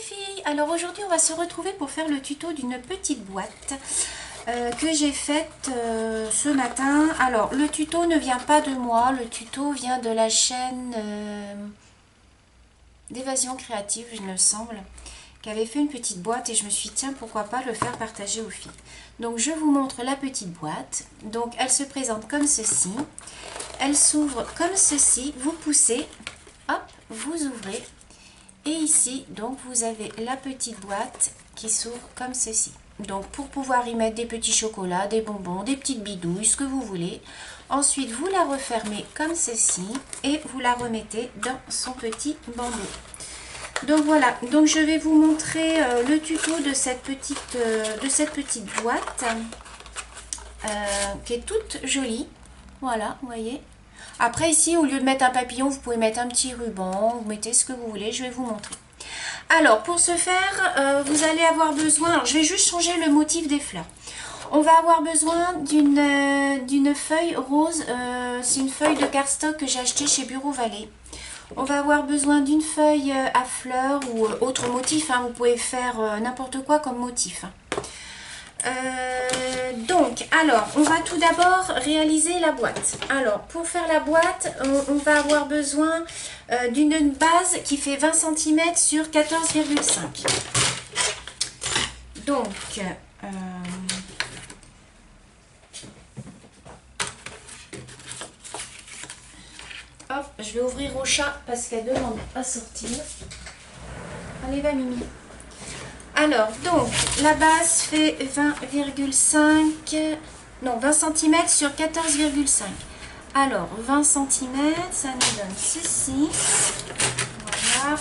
filles, alors aujourd'hui on va se retrouver pour faire le tuto d'une petite boîte que j'ai faite ce matin. Alors le tuto ne vient pas de moi, le tuto vient de la chaîne d'Évasion Créative, il me semble, qui avait fait une petite boîte et je me suis dit tiens pourquoi pas le faire partager aux filles. Donc je vous montre la petite boîte. Donc elle se présente comme ceci, elle s'ouvre comme ceci, vous poussez, hop, vous ouvrez. Et ici, donc, vous avez la petite boîte qui s'ouvre comme ceci. Donc, pour pouvoir y mettre des petits chocolats, des bonbons, des petites bidouilles, ce que vous voulez. Ensuite, vous la refermez comme ceci et vous la remettez dans son petit bandeau. Donc, voilà. Donc, je vais vous montrer le tuto de cette petite boîte qui est toute jolie. Voilà, vous voyez. Après ici, au lieu de mettre un papillon, vous pouvez mettre un petit ruban, vous mettez ce que vous voulez, je vais vous montrer. Alors, pour ce faire, vous allez avoir besoin, alors je vais juste changer le motif des fleurs. On va avoir besoin d'une feuille rose, c'est une feuille de cardstock que j'ai achetée chez Bureau Vallée. On va avoir besoin d'une feuille à fleurs ou autre motif, hein, vous pouvez faire n'importe quoi comme motif. Donc, alors, on va tout d'abord réaliser la boîte. Alors, pour faire la boîte, on va avoir besoin d'une base qui fait 20 cm sur 14,5. Donc, hop, je vais ouvrir au chat parce qu'elle demande à sortir. Allez, va Mimi. Alors, donc, la base fait 20,5, non, 20 cm sur 14,5. Alors, 20 cm, ça nous donne ceci. Voilà.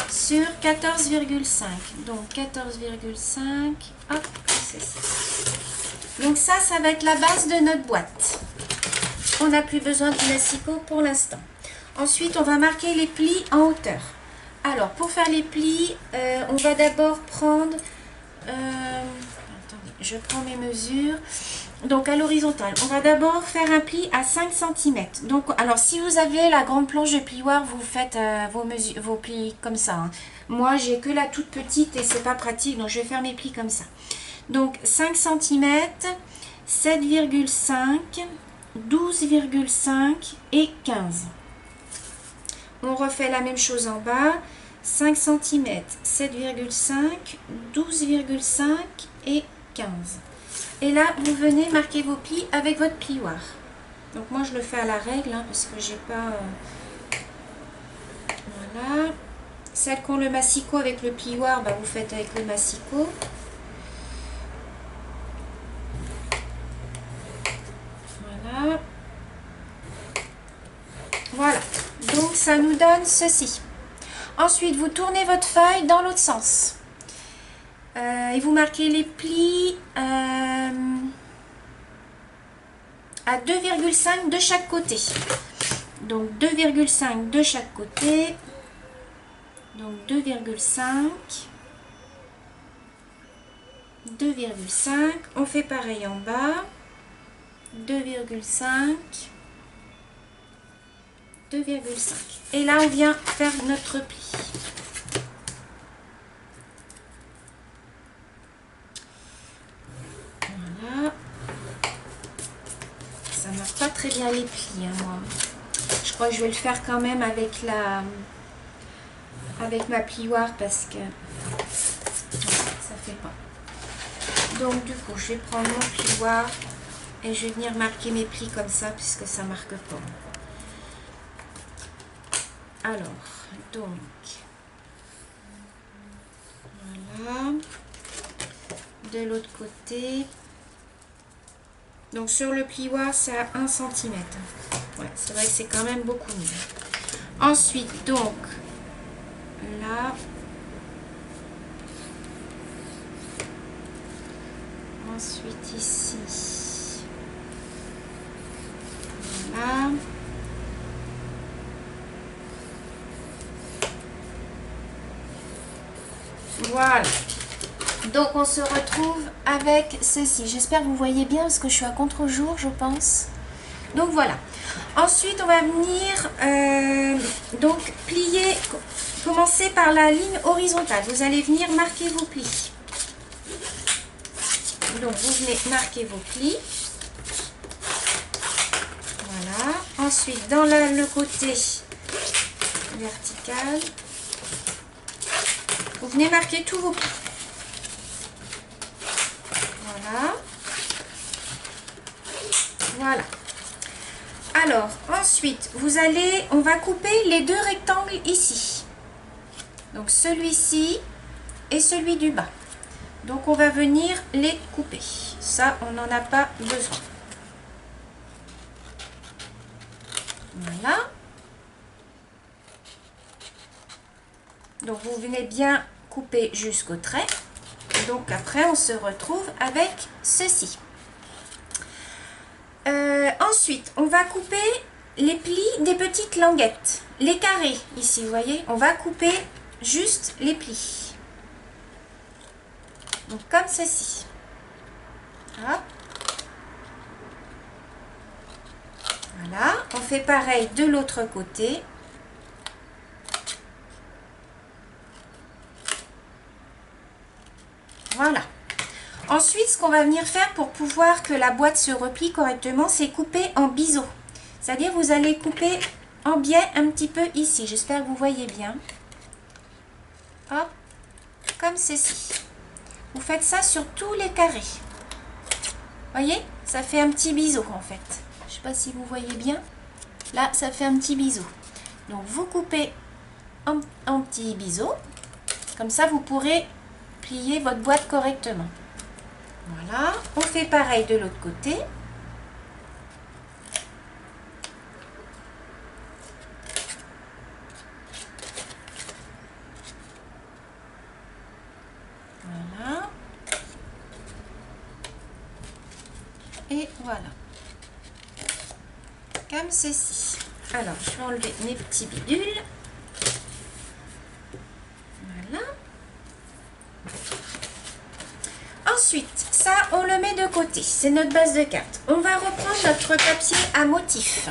Sur 14,5. Donc, 14,5, hop, ceci. Donc, ça va être la base de notre boîte. On n'a plus besoin du massicot pour l'instant. Ensuite, on va marquer les plis en hauteur. Alors, pour faire les plis, on va d'abord prendre... attendez, je prends mes mesures. Donc, à l'horizontale, on va d'abord faire un pli à 5 cm. Donc, alors, si vous avez la grande planche de plioir, vous faites vos plis comme ça. Hein. Moi, j'ai que la toute petite et c'est pas pratique, donc je vais faire mes plis comme ça. Donc, 5 cm, 7,5, 12,5 et 15. On refait la même chose en bas. 5 cm, 7,5, 12,5 et 15. Et là, vous venez marquer vos plis avec votre plioir. Donc moi, je le fais à la règle, hein, parce que j'ai pas... Voilà. Celles qui ont le massicot avec le plioir, bah, vous faites avec le massicot. Voilà. Voilà. Donc, ça nous donne ceci. Ensuite, vous tournez votre feuille dans l'autre sens. Et vous marquez les plis à 2,5 de chaque côté. Donc, 2,5 de chaque côté. Donc, 2,5. 2,5. On fait pareil en bas. 2,5. 2,5. Et là, on vient faire notre pli. Voilà. Ça marche pas très bien les plis, hein, moi. Je crois que je vais le faire quand même avec ma plioire parce que ça fait pas. Donc, du coup, je vais prendre mon plioir et je vais venir marquer mes plis comme ça puisque ça marque pas. Alors, donc, voilà, de l'autre côté, donc sur le plioir, c'est à 1 cm. Ouais, c'est vrai que c'est quand même beaucoup mieux. Ensuite, donc, là, ensuite ici, voilà. Voilà, donc on se retrouve avec ceci. J'espère que vous voyez bien parce que je suis à contre-jour, je pense. Donc voilà. Ensuite, on va venir donc plier commencez par la ligne horizontale. Vous allez venir marquer vos plis. Donc, vous venez marquer vos plis. Voilà. Ensuite, dans le côté vertical, vous venez marquer tous vos plis. Voilà. Voilà. Alors, ensuite, on va couper les deux rectangles ici. Donc, celui-ci et celui du bas. Donc, on va venir les couper. Ça, on n'en a pas besoin. Voilà. Donc, vous venez bien couper jusqu'au trait. Donc, après, on se retrouve avec ceci. Ensuite, on va couper les plis des petites languettes. Les carrés, ici, vous voyez. On va couper juste les plis. Donc, comme ceci. Hop. Voilà. On fait pareil de l'autre côté. Voilà. Ensuite, ce qu'on va venir faire pour pouvoir que la boîte se replie correctement, c'est couper en biseau. C'est-à-dire, vous allez couper en biais un petit peu ici. J'espère que vous voyez bien. Hop, comme ceci. Vous faites ça sur tous les carrés. Voyez, ça fait un petit biseau en fait. Je ne sais pas si vous voyez bien. Là, ça fait un petit biseau. Donc, vous coupez en petit biseau. Comme ça, vous pourrez plier votre boîte correctement. Voilà, on fait pareil de l'autre côté. Voilà. Et voilà. Comme ceci. Alors, je vais enlever mes petits bidules. Voilà. Ensuite, ça, on le met de côté. C'est notre base de carte. On va reprendre notre papier à motif.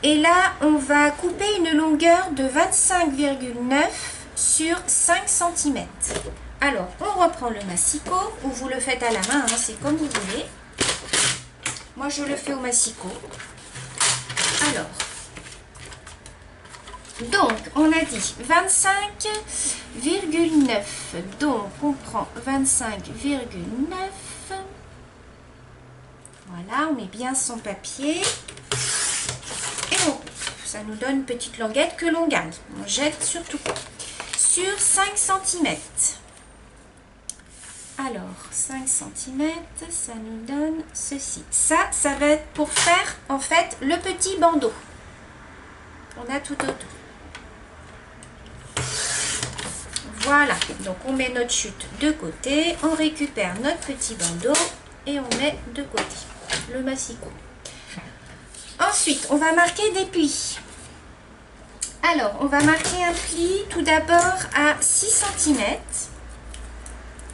Et là, on va couper une longueur de 25,9 sur 5 cm. Alors, on reprend le massicot, ou vous le faites à la main, hein, c'est comme vous voulez. Moi, je le fais au massicot. Alors, donc, on a dit 25,9. Donc, on prend 25,9. Voilà, on met bien son papier. Et on coupe. Ça nous donne une petite languette que l'on garde. On jette surtout pas. Sur 5 cm. Alors, 5 cm, ça nous donne ceci. Ça va être pour faire, en fait, le petit bandeau. On a tout autour. Voilà, donc on met notre chute de côté, on récupère notre petit bandeau et on met de côté le massicot. Ensuite, on va marquer des plis. Alors, on va marquer un pli tout d'abord à 6 cm.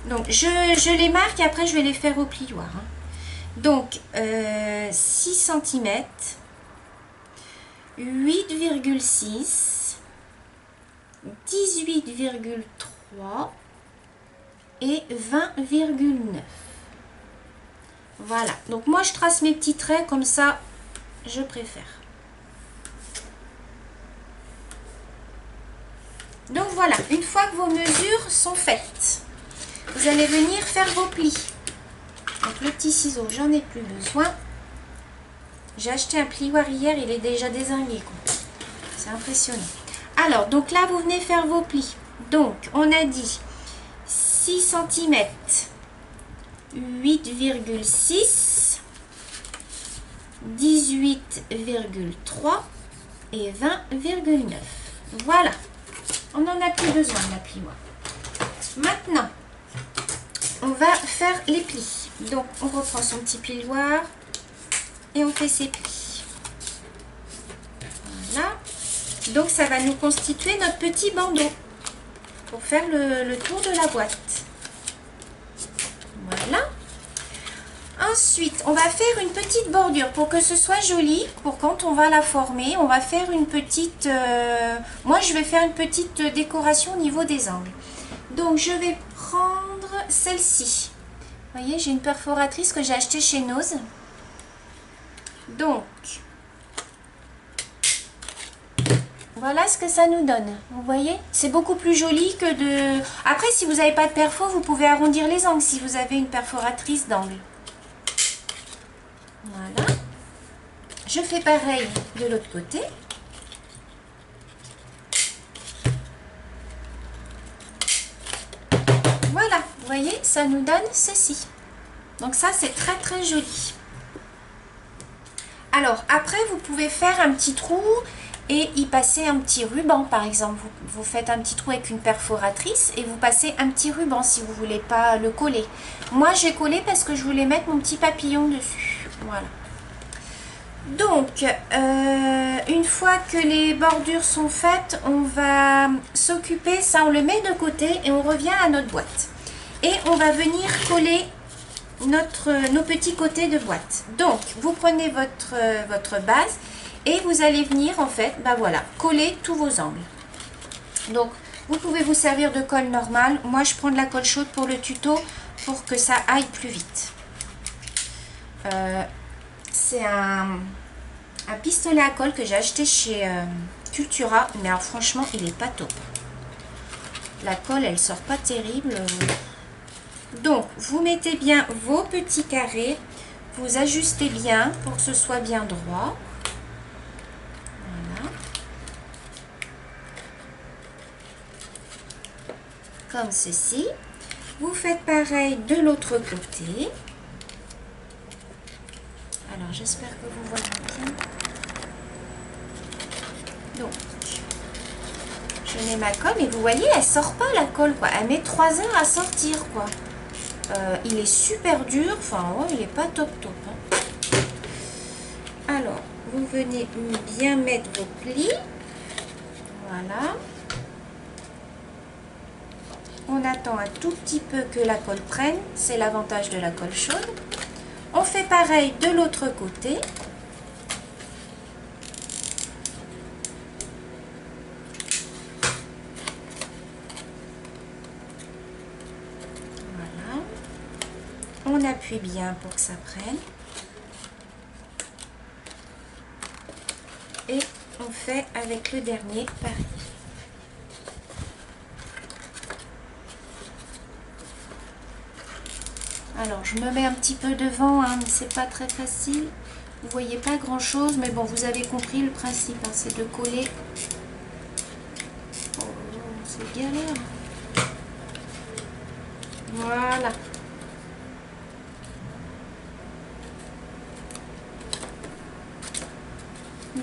Donc, je les marque et après je vais les faire au plioir. Hein. Donc, 6 cm, 8,6 18,3 et 20,9. Voilà. Donc moi je trace mes petits traits comme ça, je préfère. Donc voilà, une fois que vos mesures sont faites, vous allez venir faire vos plis. Donc le petit ciseau, j'en ai plus besoin. J'ai acheté un plioir hier, il est déjà dézingué. C'est impressionnant. Alors, donc là, vous venez faire vos plis. Donc, on a dit 6 cm, 8,6, 18,3 et 20,9. Voilà. On n'en a plus besoin de la plioir. Maintenant, on va faire les plis. Donc, on reprend son petit plioir et on fait ses plis. Voilà. Donc, ça va nous constituer notre petit bandeau pour faire le tour de la boîte. Voilà. Ensuite, on va faire une petite bordure pour que ce soit joli. Pour quand on va la former, on va faire une petite... moi, je vais faire une petite décoration au niveau des angles. Donc, je vais prendre celle-ci. Vous voyez, j'ai une perforatrice que j'ai achetée chez Nose. Donc, voilà ce que ça nous donne. Vous voyez, c'est beaucoup plus joli que de... Après, si vous n'avez pas de perfo, vous pouvez arrondir les angles si vous avez une perforatrice d'angle. Voilà. Je fais pareil de l'autre côté. Voilà, vous voyez, ça nous donne ceci. Donc ça, c'est très très joli. Alors, après, vous pouvez faire un petit trou et y passer un petit ruban, par exemple. Vous faites un petit trou avec une perforatrice et vous passez un petit ruban si vous ne voulez pas le coller. Moi, j'ai collé parce que je voulais mettre mon petit papillon dessus. Voilà. Donc, une fois que les bordures sont faites, on va s'occuper, ça on le met de côté et on revient à notre boîte. Et on va venir coller nos petits côtés de boîte. Donc, vous prenez votre base et vous allez venir en fait, bah voilà, coller tous vos angles. Donc, vous pouvez vous servir de colle normale. Moi, je prends de la colle chaude pour le tuto pour que ça aille plus vite. C'est un pistolet à colle que j'ai acheté chez Cultura, mais alors franchement il est pas top. La colle elle sort pas terrible. Donc vous mettez bien vos petits carrés, vous ajustez bien pour que ce soit bien droit. Voilà. Comme ceci. Vous faites pareil de l'autre côté. Alors, j'espère que vous voyez bien. Donc, je mets ma colle, mais vous voyez, elle sort pas la colle, quoi. Elle met 3 heures à sortir, quoi. Il est super dur, enfin, ouais, il est pas top top. Hein. Alors, vous venez bien mettre vos plis. Voilà. On attend un tout petit peu que la colle prenne. C'est l'avantage de la colle chaude. On fait pareil de l'autre côté. Voilà. On appuie bien pour que ça prenne. Et on fait avec le dernier pareil. Alors, je me mets un petit peu devant, hein, mais c'est pas très facile. Vous voyez pas grand chose, mais bon, vous avez compris le principe, hein, c'est de coller. Oh, c'est galère. Voilà.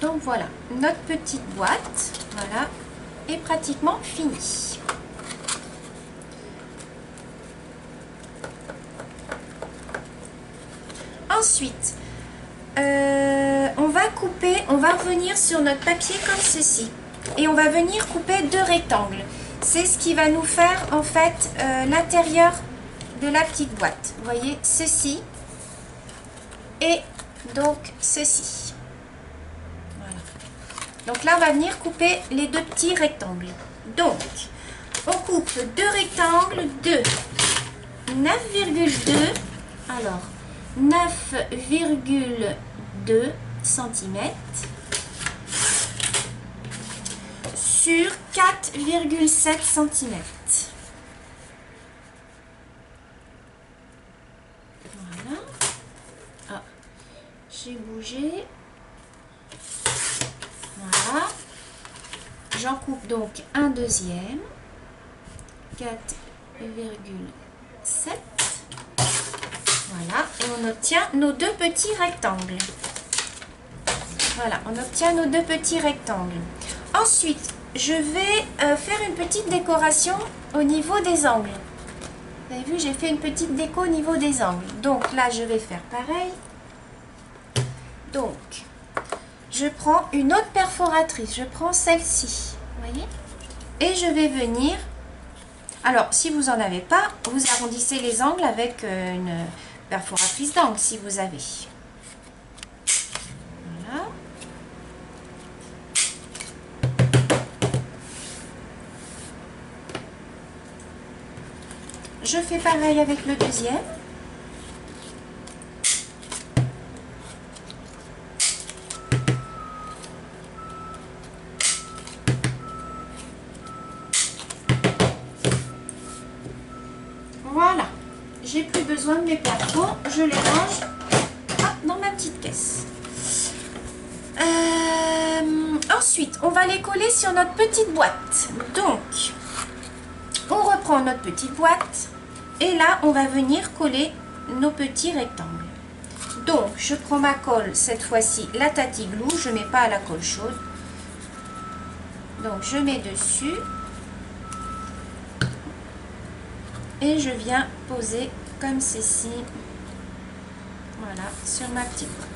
Donc voilà, notre petite boîte, voilà, est pratiquement finie. Ensuite, on va couper, on va revenir sur notre papier comme ceci. Et on va venir couper 2 rectangles. C'est ce qui va nous faire en fait l'intérieur de la petite boîte. Vous voyez, ceci et donc ceci. Voilà. Donc là, on va venir couper les 2 petits rectangles. Donc, on coupe 2 rectangles de 9,2. Alors, 9,2 cm sur 4,7 cm. Voilà. Ah, j'ai bougé. Voilà. J'en coupe donc un deuxième. 4,7. Voilà, et on obtient nos 2 petits rectangles. Voilà, on obtient nos 2 petits rectangles. Ensuite, je vais faire une petite décoration au niveau des angles. Vous avez vu, j'ai fait une petite déco au niveau des angles. Donc là, je vais faire pareil. Donc, je prends une autre perforatrice. Je prends celle-ci, vous voyez. Et je vais venir... Alors, si vous n'en avez pas, vous arrondissez les angles avec perforatrice d'angle si vous avez. Voilà. Je fais pareil avec le deuxième. Voilà, j'ai plus besoin de mes plateaux, je les range dans ma petite caisse. Ensuite, on va les coller sur notre petite boîte. Donc, on reprend notre petite boîte et là, on va venir coller nos petits rectangles. Donc, je prends ma colle, cette fois-ci, la Tati Glue, je ne mets pas à la colle chaude. Donc, je mets dessus. Et je viens poser comme ceci, voilà, sur ma petite boîte.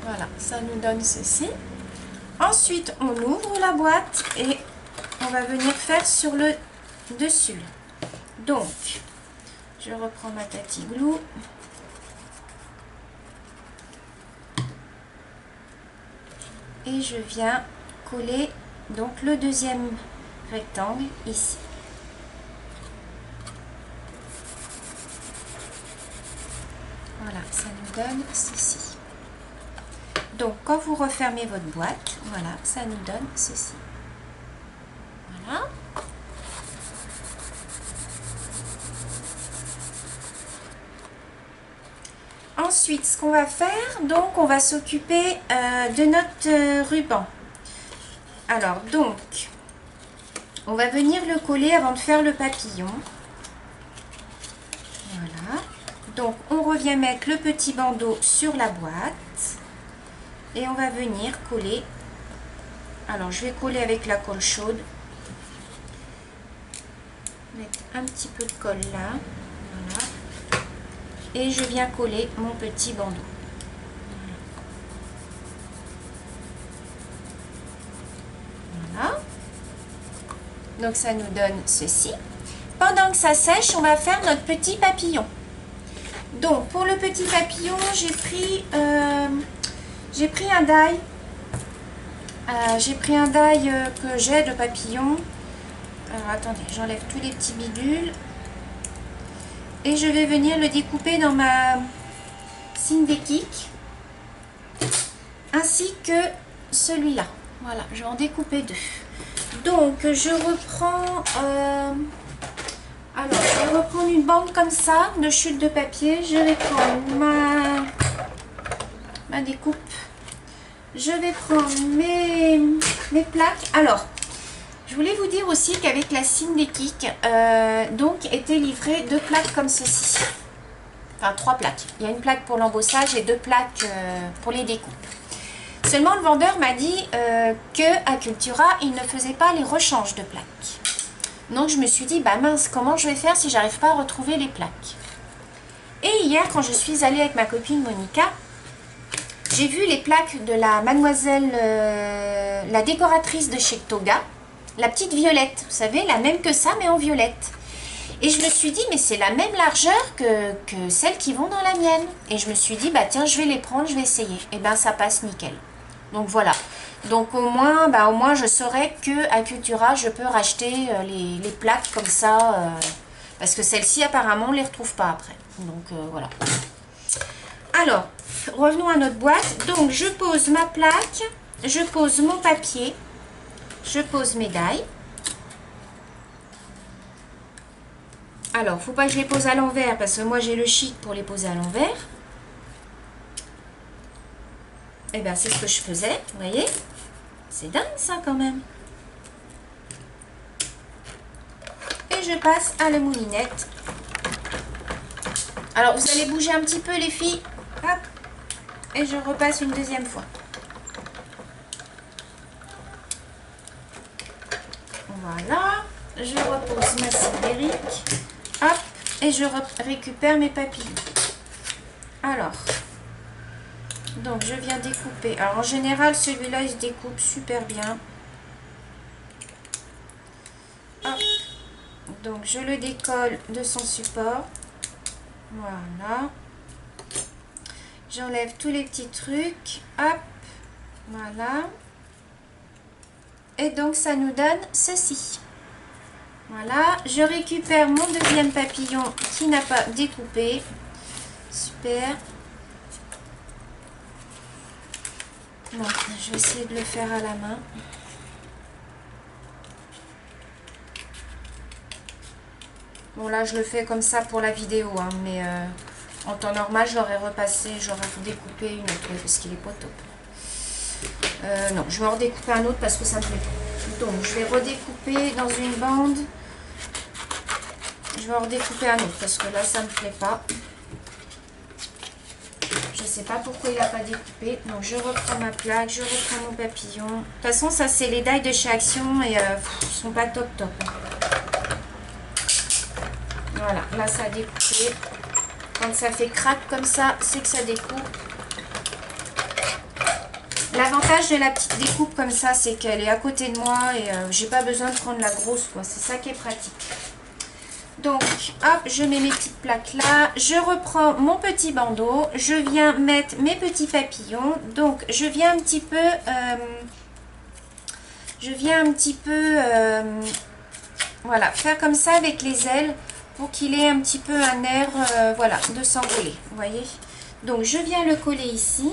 Voilà, ça nous donne ceci. Ensuite, on ouvre la boîte et on va venir faire sur le dessus. Donc, je reprends ma Tati Glue. Et je viens coller donc le deuxième rectangle ici. Voilà, ça nous donne ceci. Donc quand vous refermez votre boîte, voilà, ça nous donne ceci. Voilà. Ensuite, ce qu'on va faire, donc on va s'occuper de notre ruban. Alors, donc, on va venir le coller avant de faire le papillon. Voilà. Donc, on revient mettre le petit bandeau sur la boîte. Et on va venir coller. Alors, je vais coller avec la colle chaude. Mettre un petit peu de colle là. Voilà. Et je viens coller mon petit bandeau. Voilà. Donc ça nous donne ceci. Pendant que ça sèche, on va faire notre petit papillon. Donc pour le petit papillon, j'ai pris un die. J'ai pris un die que j'ai de papillon. Alors attendez, j'enlève tous les petits bidules. Et je vais venir le découper dans ma Cindy-Kik. Ainsi que celui-là. Voilà, je vais en découper deux. Donc, je reprends... alors, je vais reprendre une bande comme ça, de chute de papier. Je vais prendre ma découpe. Je vais prendre mes plaques. Alors, je voulais vous dire aussi qu'avec la Cindy-Kik, donc, étaient livrées 2 plaques comme ceci. Enfin, 3 plaques. Il y a une plaque pour l'embossage et 2 plaques pour les découpes. Seulement, le vendeur m'a dit qu'à Cultura, il ne faisait pas les rechanges de plaques. Donc, je me suis dit, bah mince, comment je vais faire si j'arrive pas à retrouver les plaques? Et hier, quand je suis allée avec ma copine Monica, j'ai vu les plaques de la mademoiselle, la décoratrice de chez Toga, la petite violette, vous savez, la même que ça, mais en violette. Et je me suis dit, mais c'est la même largeur que celles qui vont dans la mienne. Et je me suis dit, bah tiens, je vais les prendre, je vais essayer. Et ben ça passe nickel. Donc voilà. Donc au moins je saurais que à Cultura, je peux racheter les plaques comme ça. Parce que celles-ci, apparemment, on ne les retrouve pas après. Donc voilà. Alors, revenons à notre boîte. Donc je pose ma plaque, je pose mon papier, je pose mes die. Alors, faut pas que je les pose à l'envers parce que moi j'ai le chic pour les poser à l'envers. Et bien c'est ce que je faisais, vous voyez. C'est dingue ça quand même. Et je passe à la moulinette. Alors vous allez bouger un petit peu les filles. Hop. Et je repasse une deuxième fois. Voilà. Je repose ma sibérique. Hop, et je récupère mes papillons. Alors, donc je viens découper. Alors en général, celui-là, il se découpe super bien. Hop. Donc je le décolle de son support. Voilà. J'enlève tous les petits trucs. Hop. Voilà. Et donc ça nous donne ceci. Voilà. Je récupère mon deuxième papillon qui n'a pas découpé. Super. Bon, je vais essayer de le faire à la main. Bon, là, je le fais comme ça pour la vidéo, hein, mais en temps normal, je l'aurais repassé, j'aurais redécoupé une autre, parce qu'il est pas top. Non, je vais en redécouper un autre parce que ça me plaît pas. Donc, je vais redécouper dans une bande. Je vais en redécouper un autre parce que là, ça me plaît pas. Je sais pas pourquoi il n'a pas découpé. Donc, je reprends ma plaque, je reprends mon papillon. De toute façon, ça, c'est les die de chez Action et ils sont pas top top. Voilà, là ça a découpé. Quand ça fait crack comme ça, c'est que ça découpe. L'avantage de la petite découpe comme ça, c'est qu'elle est à côté de moi et j'ai pas besoin de prendre la grosse, quoi. C'est ça qui est pratique. Donc, hop, je mets mes petites plaques là. Je reprends mon petit bandeau. Je viens mettre mes petits papillons. Donc, je viens un petit peu... voilà, faire comme ça avec les ailes. Pour qu'il ait un petit peu un air voilà, de s'envoler, vous voyez. Donc je viens le coller ici.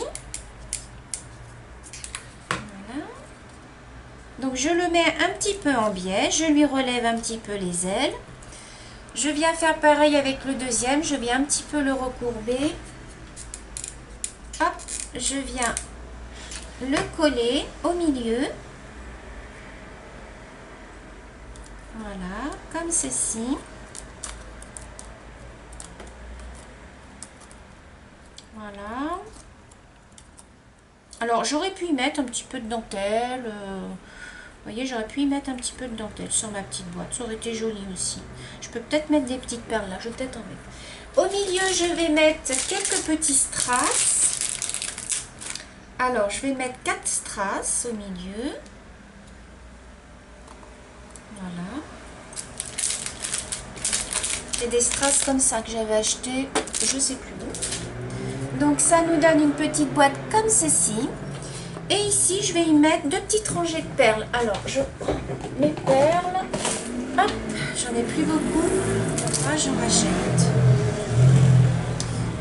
Voilà. Donc je le mets un petit peu en biais, je lui relève un petit peu les ailes. Je viens faire pareil avec le deuxième, je viens un petit peu le recourber. Hop, je viens le coller au milieu. Voilà, comme ceci. Voilà. Alors, j'aurais pu y mettre un petit peu de dentelle. Vous voyez, j'aurais pu y mettre un petit peu de dentelle sur ma petite boîte. Ça aurait été joli aussi. Je peux peut-être mettre des petites perles là. Je vais peut-être en mettre. Au milieu, je vais mettre quelques petits strass. Alors, je vais mettre 4 strass au milieu. Voilà. C'est des strass comme ça que j'avais acheté. Je sais plus où. Donc ça nous donne une petite boîte comme ceci. Et ici, je vais y mettre 2 petites rangées de perles. Alors, je prends mes perles. Hop, j'en ai plus beaucoup. Moi, j'en rachète.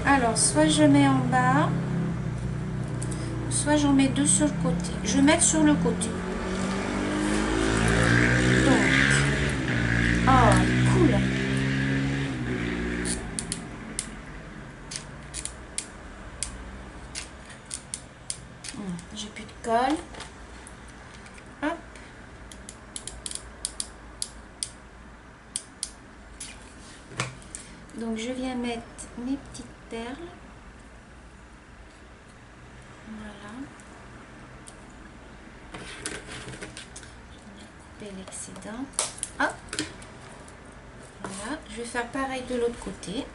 Alors, soit je mets en bas, soit j'en mets 2 sur le côté. Je vais mettre sur le côté. Donc, oh, cool. J'ai plus de colle. Hop. Donc je viens mettre mes petites perles. Voilà. Je vais couper l'excédent. Hop. Voilà. Je vais faire pareil de l'autre côté.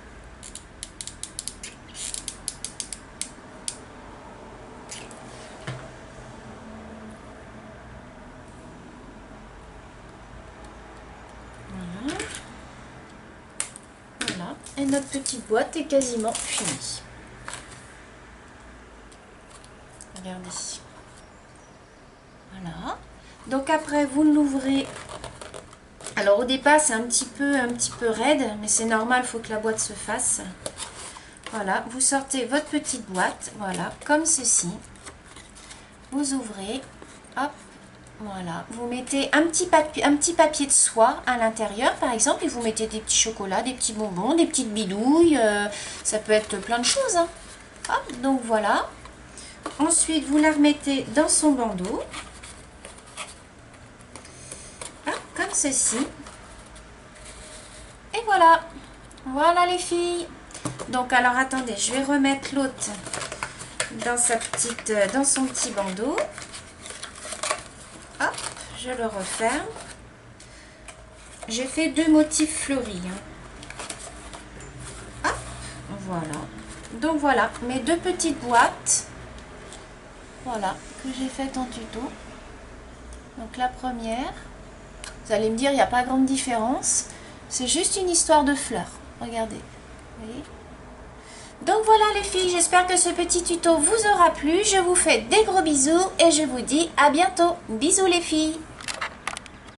Et notre petite boîte est quasiment finie. Regardez. Voilà. Donc après, vous l'ouvrez. Alors au départ, c'est un petit peu raide, mais c'est normal, il faut que la boîte se fasse. Voilà. Vous sortez votre petite boîte, voilà, comme ceci. Vous ouvrez. Hop. Voilà, vous mettez un petit papier de soie à l'intérieur, par exemple, et vous mettez des petits chocolats, des petits bonbons, des petites bidouilles, ça peut être plein de choses. Hein. Hop, donc voilà. Ensuite, vous la remettez dans son bandeau. Hop, comme ceci. Et voilà. Voilà les filles. Donc, alors attendez, je vais remettre l'autre dans son petit bandeau. Hop, je le referme. J'ai fait 2 motifs fleuris. Hein. Hop, voilà. Donc voilà, mes 2 petites boîtes. Voilà, que j'ai faites en tuto. Donc la première, vous allez me dire, il n'y a pas grande différence. C'est juste une histoire de fleurs. Regardez. Vous voyez? Donc voilà les filles, j'espère que ce petit tuto vous aura plu. Je vous fais des gros bisous et je vous dis à bientôt. Bisous les filles.